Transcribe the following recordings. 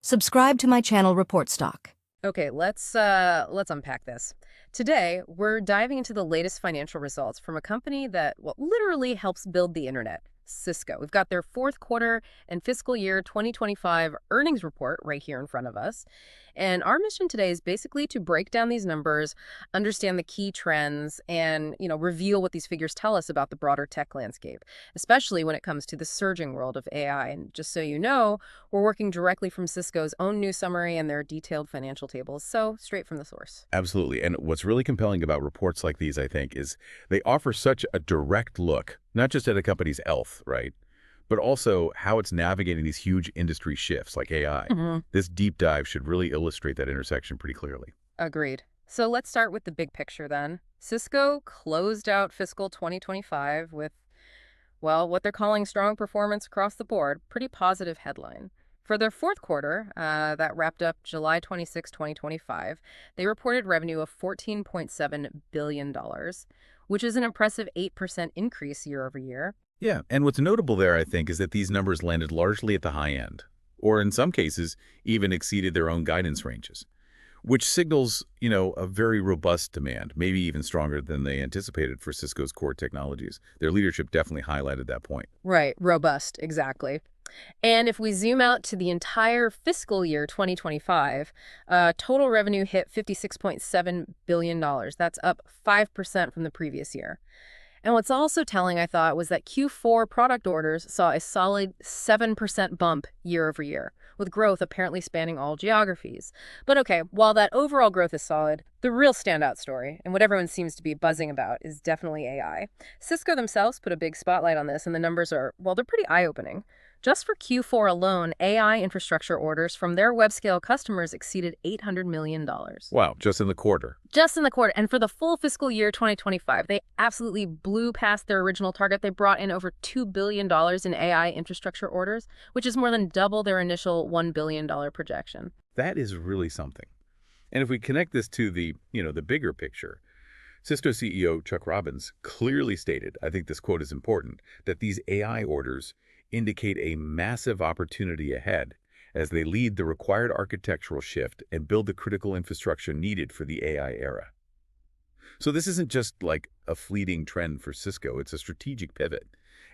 Subscribe to my channel Report Stock. Okay, let's unpack this. Today, we're diving into the latest financial results from a company that, well, literally helps build the internet, Cisco. We've got their fourth quarter and fiscal year 2025 earnings report right here in front of us. And our mission today is basically to break down these numbers, understand the key trends, and, reveal what these figures tell us about the broader tech landscape, especially when it comes to the surging world of AI. And just so you know, we're working directly from Cisco's own news summary and their detailed financial tables, so straight from the source. Absolutely. And what's really compelling about reports like these, I think, is they offer such a direct look, not just at a company's health, right? But also how it's navigating these huge industry shifts like AI. This deep dive should really illustrate that intersection pretty clearly. Agreed. So let's start with the big picture then. Cisco closed out fiscal 2025 with, well, what they're calling strong performance across the board. Pretty positive headline. For their fourth quarter, that wrapped up July 26, 2025, they reported revenue of $14.7 billion, which is an impressive 8% increase year over year. Yeah, and what's notable there, I think, is that these numbers landed largely at the high end, or in some cases, even exceeded their own guidance ranges, which signals, a very robust demand, maybe even stronger than they anticipated for Cisco's core technologies. Their leadership definitely highlighted that point. Right, robust, exactly. And if we zoom out to the entire fiscal year 2025, total revenue hit $56.7 billion. That's up 5% from the previous year. And what's also telling, I thought, was that Q4 product orders saw a solid 7% bump year over year, with growth apparently spanning all geographies. But okay, while that overall growth is solid, the real standout story, and what everyone seems to be buzzing about, is definitely AI. Cisco themselves put a big spotlight on this, and the numbers are, well, they're pretty eye-opening. Just for Q4 alone, AI infrastructure orders from their web-scale customers exceeded $800 million. Wow, just in the quarter. Just in the quarter. And for the full fiscal year 2025, they absolutely blew past their original target. They brought in over $2 billion in AI infrastructure orders, which is more than double their initial $1 billion projection. That is really something. And if we connect this to the bigger picture, Cisco CEO Chuck Robbins clearly stated, I think this quote is important, that these AI orders indicate a massive opportunity ahead as they lead the required architectural shift and build the critical infrastructure needed for the AI era. So this isn't just like a fleeting trend for Cisco, it's a strategic pivot,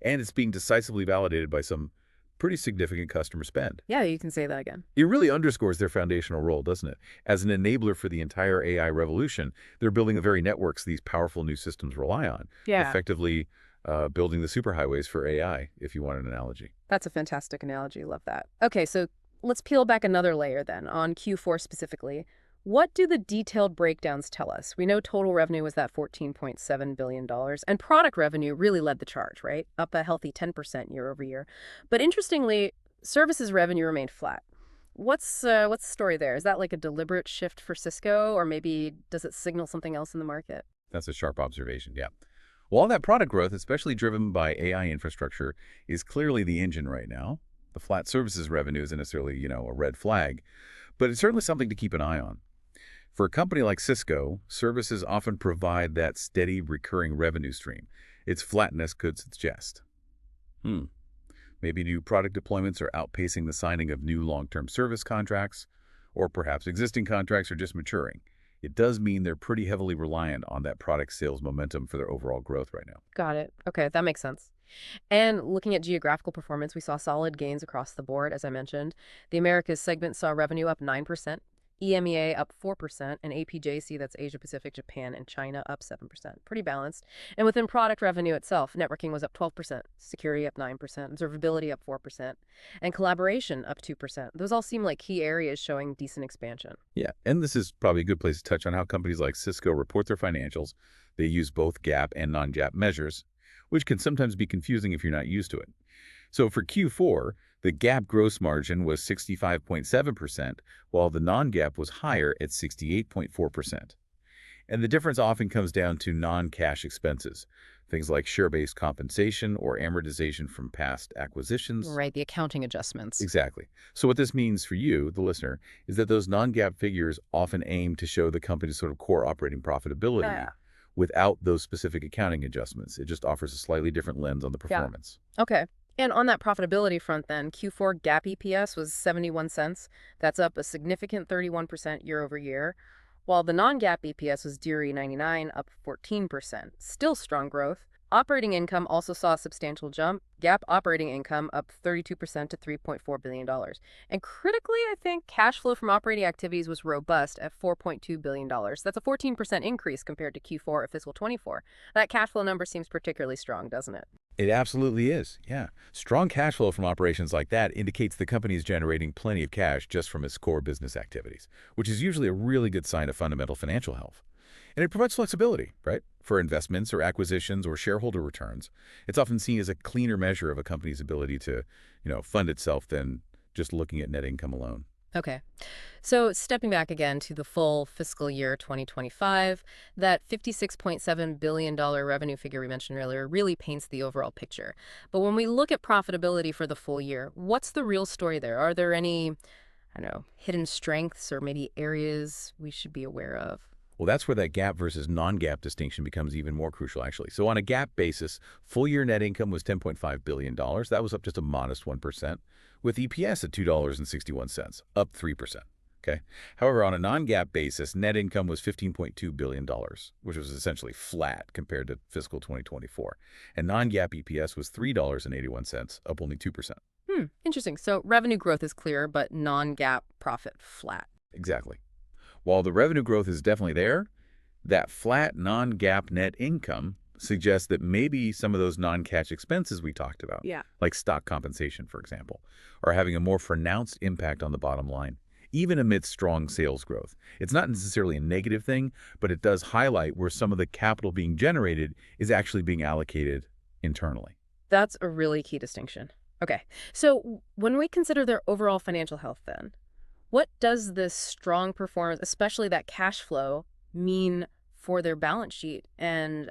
and it's being decisively validated by some pretty significant customer spend. Yeah, you can say that again. It really underscores their foundational role, doesn't it? As an enabler for the entire AI revolution, they're building the very networks these powerful new systems rely on, Yeah. effectively building the superhighways for AI, if you want an analogy. That's a fantastic analogy. Love that. Okay, so let's peel back another layer then on Q4 specifically. What do the detailed breakdowns tell us? We know total revenue was that $14.7 billion, and product revenue really led the charge, right? Up a healthy 10% year over year. But interestingly, services revenue remained flat. What's the story there? Is that like a deliberate shift for Cisco, or maybe does it signal something else in the market? That's a sharp observation, yeah. Well, all that product growth, especially driven by AI infrastructure, is clearly the engine right now. The flat services revenue isn't necessarily, a red flag, but it's certainly something to keep an eye on. For a company like Cisco, services often provide that steady, recurring revenue stream. Its flatness could suggest. Maybe new product deployments are outpacing the signing of new long-term service contracts, or perhaps existing contracts are just maturing. It does mean they're pretty heavily reliant on that product sales momentum for their overall growth right now. Got it. Okay, that makes sense. And looking at geographical performance, we saw solid gains across the board, as I mentioned. The Americas segment saw revenue up 9%, EMEA up 4%, and APJC, that's Asia Pacific, Japan, and China, up 7%. Pretty balanced. And within product revenue itself, networking was up 12%, security up 9%, observability up 4%, and collaboration up 2%. Those all seem like key areas showing decent expansion. Yeah, and this is probably a good place to touch on how companies like Cisco report their financials. They use both GAAP and non-GAAP measures, which can sometimes be confusing if you're not used to it. So for Q4, the GAAP gross margin was 65.7%, while the non-GAAP was higher at 68.4%. And the difference often comes down to non-cash expenses, things like share-based compensation or amortization from past acquisitions. Right, the accounting adjustments. Exactly. So what this means for you, the listener, is that those non-GAAP figures often aim to show the company's sort of core operating profitability without those specific accounting adjustments. It just offers a slightly different lens on the performance. Okay. And on that profitability front then, Q4 GAAP EPS was 71 cents. That's up a significant 31% year over year, while the non-GAAP EPS was dearie 99, up 14%. Still strong growth. Operating income also saw a substantial jump. GAAP operating income up 32% to $3.4 billion. And critically, I think cash flow from operating activities was robust at $4.2 billion. That's a 14% increase compared to Q4 of fiscal 24. That cash flow number seems particularly strong, doesn't it? It absolutely is, yeah. Strong cash flow from operations like that indicates the company is generating plenty of cash just from its core business activities, which is usually a really good sign of fundamental financial health. And it provides flexibility, right, for investments or acquisitions or shareholder returns. It's often seen as a cleaner measure of a company's ability to, fund itself than just looking at net income alone. Okay. So stepping back again to the full fiscal year 2025, that $56.7 billion revenue figure we mentioned earlier really paints the overall picture. But when we look at profitability for the full year, what's the real story there? Are there any, I don't know, hidden strengths or maybe areas we should be aware of? Well, that's where that GAAP versus non-GAAP distinction becomes even more crucial, actually. So on a GAAP basis, full-year net income was $10.5 billion. That was up just a modest 1%, with EPS at $2.61, up 3%. Okay. However, on a non-GAAP basis, net income was $15.2 billion, which was essentially flat compared to fiscal 2024. And non-GAAP EPS was $3.81, up only 2%. Interesting. So revenue growth is clear, but non-GAAP profit flat. Exactly. While the revenue growth is definitely there, that flat non-GAAP net income suggests that maybe some of those non-cash expenses we talked about, like stock compensation, for example, are having a more pronounced impact on the bottom line, even amidst strong sales growth. It's not necessarily a negative thing, but it does highlight where some of the capital being generated is actually being allocated internally. That's a really key distinction. Okay. So when we consider their overall financial health then, what does this strong performance, especially that cash flow, mean for their balance sheet and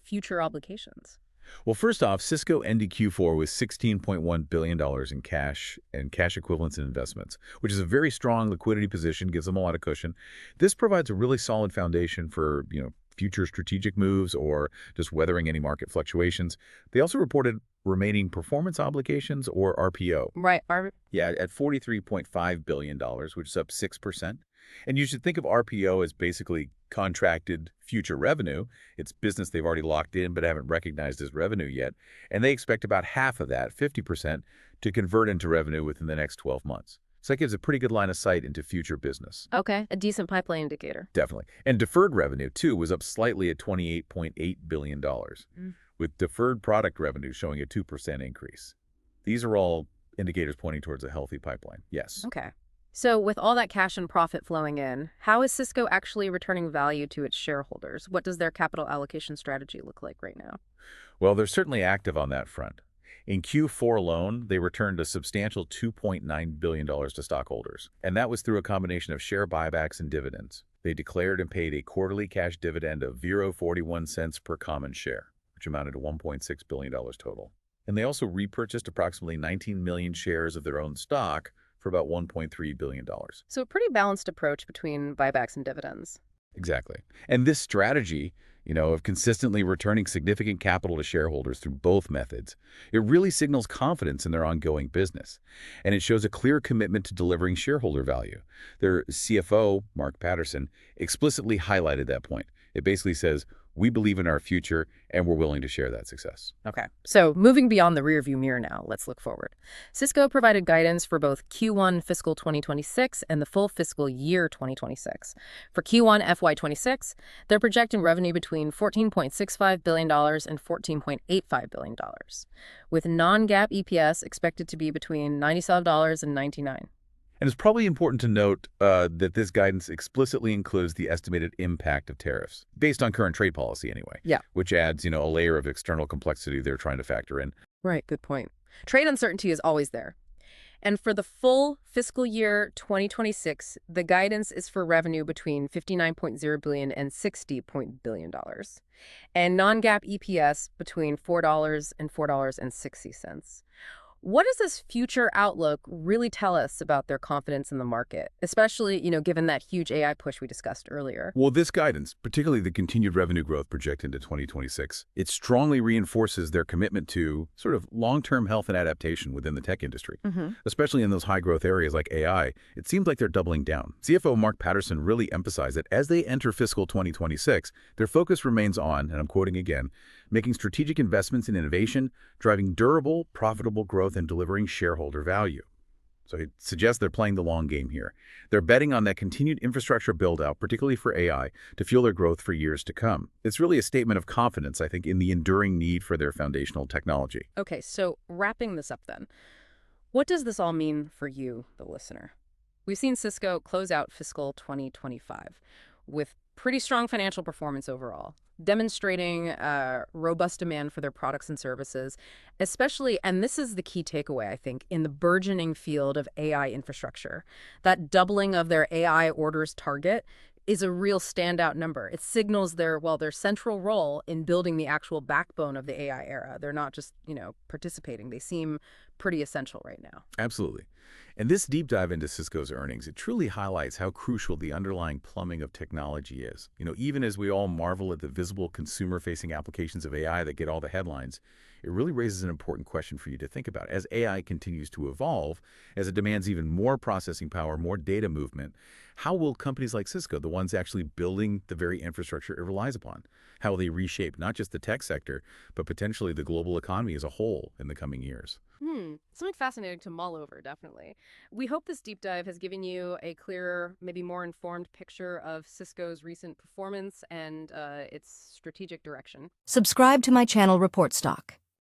future obligations? Well, first off, Cisco ended Q4 with $16.1 billion in cash and cash equivalents and investments, which is a very strong liquidity position, gives them a lot of cushion. This provides a really solid foundation for, future strategic moves or just weathering any market fluctuations. They also reported remaining performance obligations, or RPO. Right. Yeah, at $43.5 billion, which is up 6%. And you should think of RPO as basically contracted future revenue. It's business they've already locked in but haven't recognized as revenue yet. And they expect about half of that, 50%, to convert into revenue within the next 12 months. So that gives a pretty good line of sight into future business. Okay, a decent pipeline indicator. Definitely. And deferred revenue, too, was up slightly at $28.8 billion, with deferred product revenue showing a 2% increase. These are all indicators pointing towards a healthy pipeline. Yes. Okay. So with all that cash and profit flowing in, how is Cisco actually returning value to its shareholders? What does their capital allocation strategy look like right now? Well, they're certainly active on that front. In Q4 alone, they returned a substantial $2.9 billion to stockholders, and that was through a combination of share buybacks and dividends. They declared and paid a quarterly cash dividend of 0.41 cents per common share, which amounted to $1.6 billion total. And they also repurchased approximately 19 million shares of their own stock for about $1.3 billion. So a pretty balanced approach between buybacks and dividends. Exactly. And this strategy, of consistently returning significant capital to shareholders through both methods, it really signals confidence in their ongoing business. And it shows a clear commitment to delivering shareholder value. Their CFO, Mark Patterson, explicitly highlighted that point. It basically says, we believe in our future, and we're willing to share that success. Okay, so moving beyond the rearview mirror now, let's look forward. Cisco provided guidance for both Q1 fiscal 2026 and the full fiscal year 2026. For Q1 FY26, they're projecting revenue between $14.65 billion and $14.85 billion, with non-GAAP EPS expected to be between $97 and $99. And it's probably important to note that this guidance explicitly includes the estimated impact of tariffs, based on current trade policy anyway. Yeah. Which adds, a layer of external complexity they're trying to factor in. Right, good point. Trade uncertainty is always there. And for the full fiscal year 2026, the guidance is for revenue between $59.0 billion and $60 billion, and non-GAAP EPS between $4 and $4.60. What does this future outlook really tell us about their confidence in the market, especially, given that huge AI push we discussed earlier? Well, this guidance, particularly the continued revenue growth projected into 2026, it strongly reinforces their commitment to sort of long-term health and adaptation within the tech industry, especially in those high-growth areas like AI. It seems like they're doubling down. CFO Mark Patterson really emphasized that as they enter fiscal 2026, their focus remains on, and I'm quoting again, making strategic investments in innovation, driving durable, profitable growth, and delivering shareholder value. So it suggests they're playing the long game here. They're betting on that continued infrastructure build-out, particularly for AI, to fuel their growth for years to come. It's really a statement of confidence, I think, in the enduring need for their foundational technology. Okay, so wrapping this up then, what does this all mean for you, the listener? We've seen Cisco close out fiscal 2025 with pretty strong financial performance overall, demonstrating robust demand for their products and services, especially, and this is the key takeaway, I think, in the burgeoning field of AI infrastructure. That doubling of their AI orders target is a real standout number. It signals their central role in building the actual backbone of the AI era. They're not just, participating. They seem pretty essential right now. Absolutely. And this deep dive into Cisco's earnings, it truly highlights how crucial the underlying plumbing of technology is. Even as we all marvel at the visible consumer-facing applications of AI that get all the headlines, it really raises an important question for you to think about. As AI continues to evolve, as it demands even more processing power, more data movement, how will companies like Cisco, the ones actually building the very infrastructure it relies upon, how will they reshape not just the tech sector, but potentially the global economy as a whole in the coming years? Something fascinating to mull over, definitely. We hope this deep dive has given you a clearer, maybe more informed picture of Cisco's recent performance and its strategic direction. Subscribe to my channel Report Stock.